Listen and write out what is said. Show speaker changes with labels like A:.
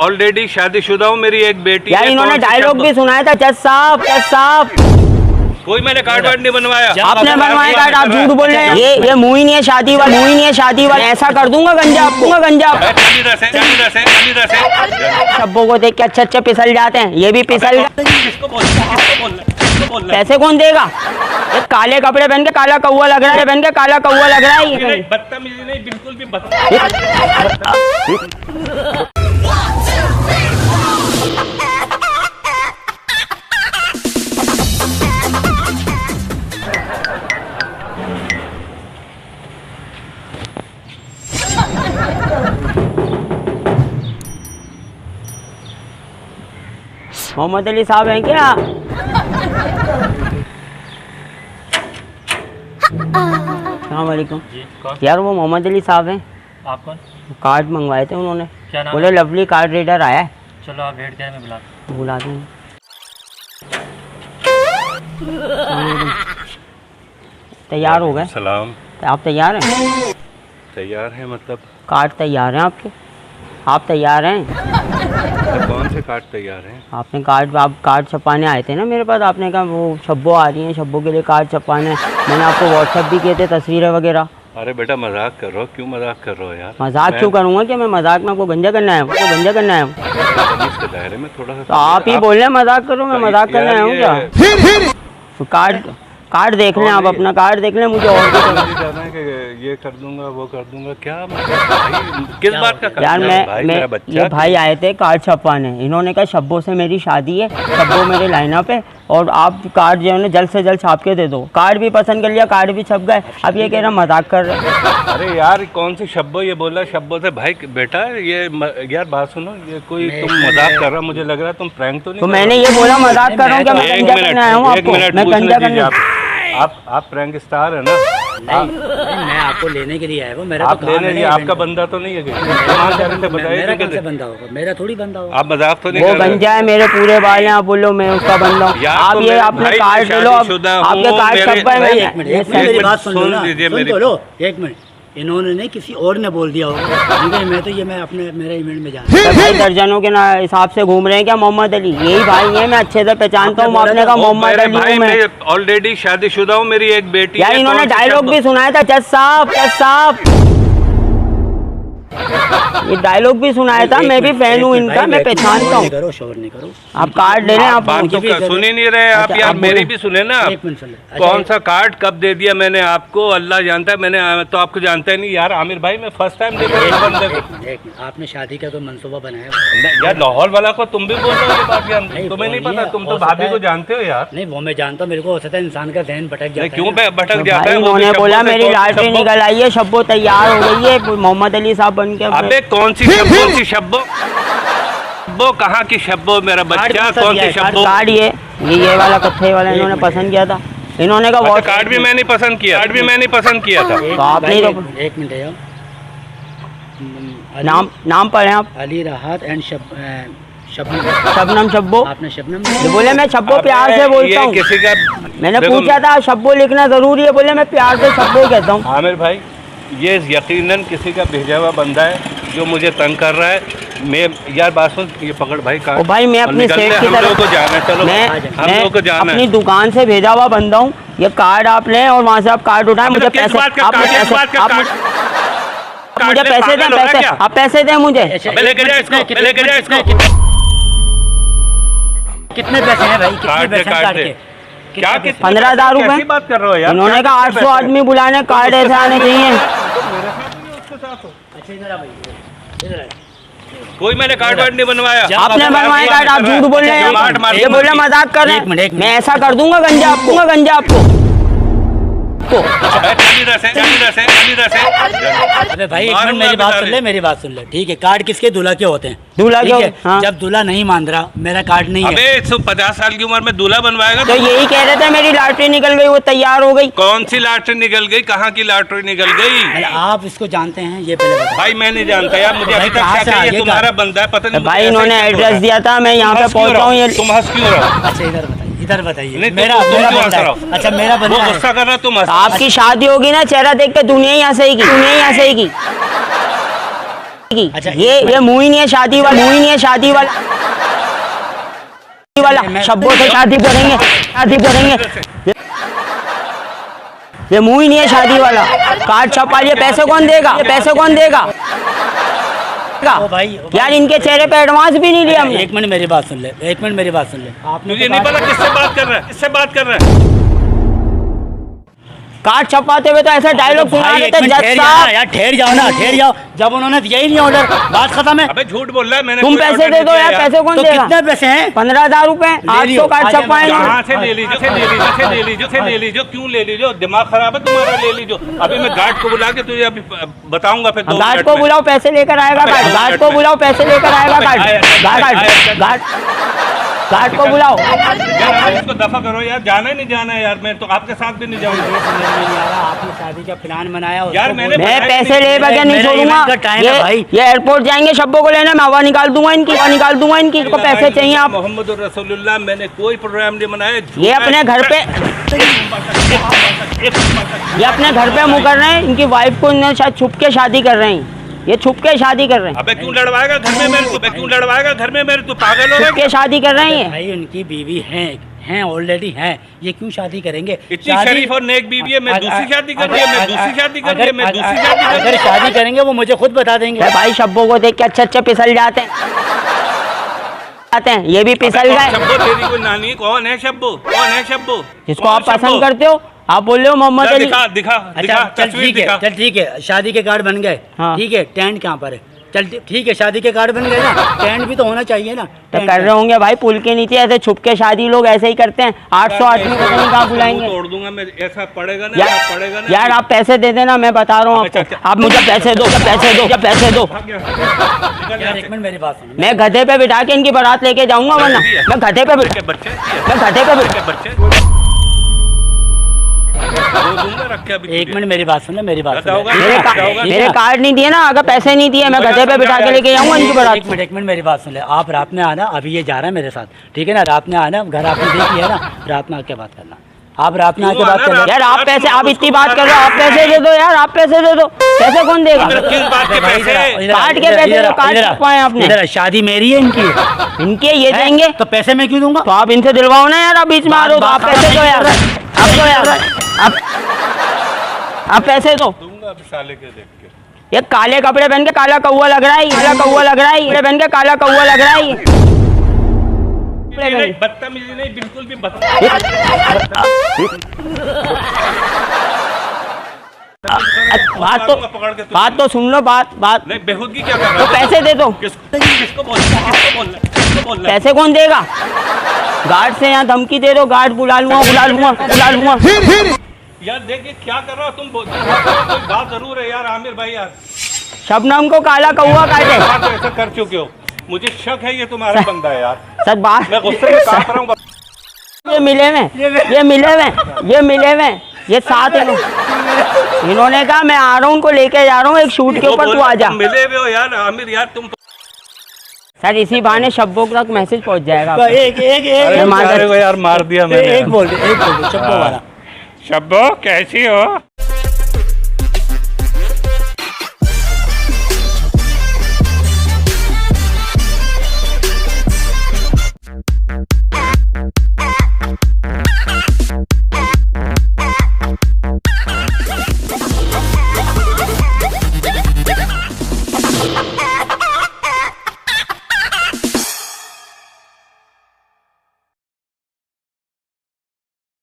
A: Already शादीशुदा हूँ, मेरी एक बेटी
B: यार
A: है।
B: इन्होंने डायलॉग भी सुनाया था, जज साहब जज साहब।
A: कोई मैंने कार्ड वार्ड नहीं बनवाया।
B: आपने बनवाया कार्ड, आप झूठ बोल रहे हैं। ये मुँह ही नहीं है शादी वाला, मुँह ही नहीं है शादी वाला। ऐसा कर दूंगा गंजा आपको, गंजा शब्बों को देख के अच्छे अच्छे फिसल जाते हैं, ये भी फिसल। पैसे कौन देगा? ये काले कपड़े पहन के काला कौवा लग रहा है, पहन के काला कौवा लग रहा है। ये
A: बदतमीजी नहीं, बिल्कुल भी
B: मोहम्मद अली साहब हैं क्या? अस्सलाम वालेकुम। यार वो मोहम्मद अली साहब हैं।
C: आप कौन?
B: कार्ड मंगवाए थे उन्होंने,
C: क्या नाम?
B: बोले लवली कार्ड रीडर आया है।
C: चलो आप वेट करें, मैं
B: बुला दूँ। तैयार हो गए?
A: सलाम।
B: आप तैयार हैं?
A: तैयार है मतलब?
B: कार्ड तैयार हैं आपके? आप तैयार हैं?
A: कौन से कार्ड तैयार हैं?
B: आपने कार्ड, आप कार्ड छपाने आए थे ना मेरे पास। आपने कहा वो शब्बो आ रही हैं, शब्बो के लिए कार्ड छपाने हैं। मैंने आपको व्हाट्सएप भी किए थे तस्वीरें वगैरह।
A: अरे बेटा मजाक कर रहे हो, क्यों मजाक कर रहे हो यार?
B: मजाक क्यों करूँगा? कि मैं मजाक में आपको गंजा करना है, आपको गंजा करना है।
A: के दायरे में थोड़ा सा
B: तो आप ही बोल रहे हैं मजाक करो, मैं मजाक करने आया हूँ क्या? कार्ड देख लें आप, अपना कार्ड देख लें। मुझे और
A: जाना है कि ये कर दूंगा वो कर दूंगा, क्या मतलब किस बात का?
B: यार मैं ये भाई आए थे कार्ड छपवाने। इन्होंने कहा शब्बों से मेरी शादी है, शब्बों मेरे लाइनअप है, और आप कार्ड जो है ना जल्द से जल्द छाप के दे दो। कार्ड भी पसंद कर लिया, कार्ड भी छप गए। अब ये कह रहा मजाक कर रहे।
A: अरे यार कौन सी शब्बो? ये बोला शब्बों से भाई बेटा ये यार बात सुनो, ये कोई तुम मजाक कर रहा, मुझे लग रहा है तुम प्रैंक तो नहीं।
B: तो मैंने ये बोला मजाक कर रहा हूँ क्या? मैं गंजा करने आया हूँ आपको, मैं गंजा करने।
A: आप प्रैंक स्टार है ना?
C: नहीं, मैं आपको लेने के लिए आया हूँ। मेरा
A: आप लेने लिए, आपका बंदा तो नहीं है?
C: मेरा कौन सा बंदा होगा? मेरा थोड़ी बंदा होगा।
A: आप मजाक तो नहीं?
B: वो गंजा है, मेरे पूरे बाल हैं, आप बोलो मैं उसका बंदा हूँ। आप ये आपने कार्ड ले लो, आपके कार्ड छपा है।
C: एक मिनट मेरी बात सुन लो ना, सुन तो लो एक मिनट। इन्होंने नहीं किसी और ने बोल दिया होगा, मैं तो ये मैं अपने मेरे इवेंट में जा
B: भाई दर्जनों के ना हिसाब से घूम रहे हैं क्या मोहम्मद अली? यही भाई है, मैं अच्छे से पहचानता हूँ। आपने कहा मोहम्मद अली हूँ मैं।
A: ऑलरेडी शादीशुदा हूँ, मेरी एक बेटी है।
B: यार इन्होंने डायलॉग भी सुनाया था, जज साहब जज साहब। ये डायलॉग भी सुनाया था। मैं भी फैन हूँ इनका, मैं पहचानता हूँ।
C: करो, शोर नहीं करो।
B: आप कार्ड ले लें। आप
A: बात तो सुन ही नहीं रहे आप यार, मेरी भी सुने ना। कौन सा कार्ड कब दे दिया मैंने आपको अल्लाह जानता है। मैंने तो आपको जानता ही नहीं यार आमिर भाई, मैं फर्स्ट टाइम देख रहा हूँ बंदे को।
C: आपने शादी का कोई मंसूबा बनाया
A: यार? लाहौर वाला को तुम भी बोल रहे हो ये बात यार? तुम्हें नहीं पता? तुम तो भाभी को जानते हो यार।
C: नहीं वो मैं जानता हूँ, मेरे को हो सकता है इंसान का ज़हन भटक जाता है।
A: क्यों भटक जाता है?
B: उन्होंने बोला मेरी लॉटरी निकल आई है, शब्बो तैयार हो गई है, मोहम्मद अली साहब बन के।
A: अबे कौन सी शब्बो? सी शब्बो वो कहाँ की शब्बो मेरा बच्चा? कौन सी शब्बो?
B: कार्ड ये वाला कत्थे वाला इन्होंने पसंद किया था। इन्होंने कहा वो
A: कार्ड भी मैंने पसंद किया, कार्ड भी मैंने पसंद किया था।
B: तो आपने
C: एक मिनट है,
B: नाम पढ़े आप?
C: अली राहत एंड
B: शबनम शब्बो।
C: आपने शबनम
B: बोले मैं शब्बो प्यार से बोलता हूँ।
A: किसी का
B: मैंने पूछा था शब्बो लिखना जरूरी है, बोले मैं प्यार से शब्बो कहता हूँ।
A: आमिर भाई ये यकीनन किसी का भेजा हुआ बंदा है जो मुझे तंग कर रहा है। मैं यार बात सुन, ये पकड़ भाई कार्ड।
B: ओ भाई मैं अपनी सेठ की तरफ
A: को जाना है, चलो हम लोगों को जाना है।
B: अपनी दुकान से भेजा हुआ बंदा हूँ। ये कार्ड आप लें और वहाँ से आप कार्ड उठाएं। मुझे पैसे, मुझे पैसे दें, पैसे आप पैसे दें मुझे।
A: लेके जा इसको, लेके जा इसको।
C: कितने पैसे हैं भाई? कितने पैसे कार्ड के?
A: क्या
B: 15,000 रुपए?
A: बात कर रहे हो यार?
B: इन्होंने कहा 800 आदमी बुलाने, कार्ड ऐसे आने चाहिए।
A: कोई मैंने कार्ड वार्ड नहीं बनवाया।
B: आपने बनवाया कार्ड, आप झूठ बोल रहे हैं। ये बोल रहे मजाक कर रहे हैं। मैं ऐसा कर दूंगा गंजा आपको, गंजा आपको।
C: अबे भाई एक मिनट मेरी बात सुन ले, मेरी बात सुन ले। ठीक है, कार्ड किसके? दूल्हा के होते हैं।
B: दूल्हा के? हाँ।
C: जब दूल्हा नहीं मान रहा, मेरा कार्ड नहीं है।
A: अबे 150 साल की उम्र में दूल्हा बनवाएगा?
B: तो यही कह रहे थे मेरी लॉटरी निकल गई, वो तैयार हो गई।
A: कौन सी लॉटरी निकल गई? कहाँ की लॉटरी निकल गई?
C: आप इसको जानते हैं? ये पहले बताओ।
A: भाई मैं नहीं जानता यार, मुझे अभी तक शक है ये तुम्हारा बंदा है। पता नहीं
B: भाई इन्होंने एड्रेस दिया था, मैं यहाँ पे पहुँचा हूँ।
A: तुम हंस क्यों रहे हो?
C: अच्छा इधर बताइए, इधर बताइए।
A: मेरा बंदा है।
C: अच्छा मेरा बंदा है।
A: गुस्सा कर रहा तुम।
B: आपकी शादी होगी ना, चेहरा देख के दुनिया ही हंसेगी, दुनिया ही हंसेगी।
C: अच्छा,
B: ये मुंह ही नहीं है शादी वाला, मुंह ही नहीं है शादी वाला शब्बों से शादी करेंगे, शादी करेंगे। ये मुंह ही नहीं है शादी वाला। कार्ड छपा लिए, पैसे कौन देगा, ये पैसे कौन देगा?
C: ओ भाई
B: यार इनके चेहरे पे एडवांस भी नहीं लिया हमने।
C: एक मिनट मेरी बात सुन ले, एक मिनट मेरी बात सुन ले। आपने
A: मुझे नहीं पता किससे बात कर रहा है, किससे बात कर रहा है।
B: कार्ड छपाते हुए तो ऐसा डायलॉग सुना रहे थे, जज साहब
C: यार ठहर जाओ ना, ठहर जाओ। जब उन्होंने दिया ही नहीं ऑर्डर, बात खत्म है।
A: अबे झूठ बोल रहा है, मैंने
B: तुम
A: कोई
B: पैसे
A: order
B: दे
A: नहीं
B: दो
A: दिया
B: यार, पैसे कौन
C: तो
B: देगा?
C: कितने पैसे हैं?
B: 15,000 रुपए, 800 कार्ड छपाए
A: कहाँ से ले लीजिए, ले लीजिए, ले लीजिए, ले लीजिए, क्यों ले लीजिए? दिमाग खराब है तुम्हारा, ले लीजिए। अभी मैं गार्ड को बुला के तुझे अभी बताऊंगा, फिर 2
B: गार्ड को बुलाओ, पैसे लेकर आएगा गार्ड, गार्ड को बुलाओ, पैसे लेकर आएगा गार्ड, गार्ड को बुलाओ।
A: यार इसको दफा करो यार, जाना ही नहीं जाना है यार, मैं तो आपके साथ भी नहीं जाऊंगा।
C: आपने शादी का प्लान बनाया
A: यार
C: मैं
B: मैं पैसे ले बगैर नहीं छोड़ूंगा। ये एयरपोर्ट जाएंगे शब्बों को लेने, मैं हवा निकाल दूंगा इनकी, हवा निकाल दूंगा इनकी। इनको पैसे चाहिए आप।
A: मोहम्मद रसूलुल्लाह, मैंने कोई प्रोग्राम नहीं बनाया।
B: ये अपने घर पे, ये अपने घर पे मुँह कर रहे हैं। इनकी वाइफ को इन्होंने शायद छुप के शादी कर रहे हैं, ये छुप के शादी कर रहे हैं।
A: अबे क्यों लड़वाएगा घर में मेरे को, क्यों लड़वाएगा घर में मेरे, तू पागल हो
B: छुप के शादी कर रहे हैं।
C: भाई उनकी बीवी हैं ऑलरेडी हैं, ये क्यों शादी करेंगे?
A: इतनी शरीफ और नेक बीवी है, मैं दूसरी शादी कर रही है, मैं दूसरी शादी कर रही है, मैं दूसरी शादी कर
C: अगर शादी करेंगे वो मुझे खुद बता देंगे।
B: भाई शब्बों को देख के अच्छे पिसल जाते हैं, ये भी पिसल गए।
A: शब्बो तेरी कोई नानी, कौन है शब्बो, कौन है शब्बो
B: जिसको आप पसंद करते हो? आप बोल रहे हो मोहम्मद अली।
A: दिखा दिखा दिखा,
C: चल
A: तस्वीर
C: ठीक है,
A: दिखा।
C: चल ठीक है, शादी के कार्ड बन गए,
B: हाँ।
C: ठीक है, टेंट कहाँ पर है? चल ठीक है, शादी के कार्ड बन गए ना, टेंट भी तो होना चाहिए ना।
B: तो कर रहे होंगे भाई पुल के नीचे, ऐसे छुप के शादी लोग ऐसे ही करते हैं। 800 आदमी को नहीं कहाँ बुलाएंगे।
A: तोड़ दूंगा मैं, ऐसा पड़ेगा ना, ऐसा पड़ेगा ना।
B: यार आप पैसे दे देना, मैं बता रहा हूँ आपको। आप मुझे पैसे दो, पैसे दो, पैसे दो।
C: यार एक मिनट मेरी बात सुनो।
B: मैं गधे पे बिठा के इनकी बारात लेके जाऊंगा, वरना मैं गधे पे
A: बच्चे
C: एक मिनट मेरी बात सुन, मेरी बात सुन।
B: मेरे कार्ड नहीं दिए ना, अगर पैसे नहीं दिए मैं गधे पे बिठा के लेके जाऊंगा इनकी बारात।
C: एक मिनट मेरी बात सुन ले। आप रात में आना, अभी ये जा रहा है मेरे साथ, ठीक है ना? रात में आना, घर आपने देख लिया ना, रात में आके बात करना। आप रात में आके बात करना।
B: यार आप पैसे, आप इतनी बात कर रहे हो, आप पैसे दे दो यार, आप पैसे दे दो। पैसे कौन देगा? कार्ड के पैसे दो, कार्ड छपवाए आपने।
C: इधर शादी मेरी है, इनकी है,
B: ये देंगे
C: तो पैसे मैं क्यों दूंगा?
B: तो आप इनसे दिलवाओ ना यार, आप बीच में आ रहे हो तो आप पैसे दो यार, आप दो यार, आप पैसे दो।
A: साले के देख के
B: ये काले कपड़े पहन के काला कौवा लग रहा है, काला कौवा लग रहा है, ये पहन के काला कौवा लग रहा है।
A: बदतमीजी नहीं, बिल्कुल भी बदतमीजी।
B: बात तो सुन लो, बात
A: नहीं, बेहूदगी क्या कर रहा
B: तो
A: है?
B: पैसे दे दो।
A: किसको बोल रहा है?
B: पैसे कौन देगा? गार्ड से यहाँ धमकी दे दो, गार्ड बुला लूंगा।
A: यार देखिए क्या कर रहा हो तुम, कोई बात जरूर है यार आमिर भाई यार।
B: शबनम को काला कौवा काटे।
A: बात ऐसा कर चुके हो, मुझे शक है ये तुम्हारा बंदा है यार।
B: सच बात,
A: मैं गुस्से में काट रहा हूँ।
B: ये मिले हुए, ये साथ इन्होंने कहा मैं आ रहा हूँ, उनको लेके जा रहा हूँ एक शूट के ऊपर, तू आ जा।
A: मिले हुए हो यार आमिर यार तुम।
B: सर इसी बहाने शब्बों तक मैसेज पहुँच जाएगा।
A: यार मार दिया मैंने।
C: एक बोल दे शब्बों वाला।
A: शब्बो कैसी हो?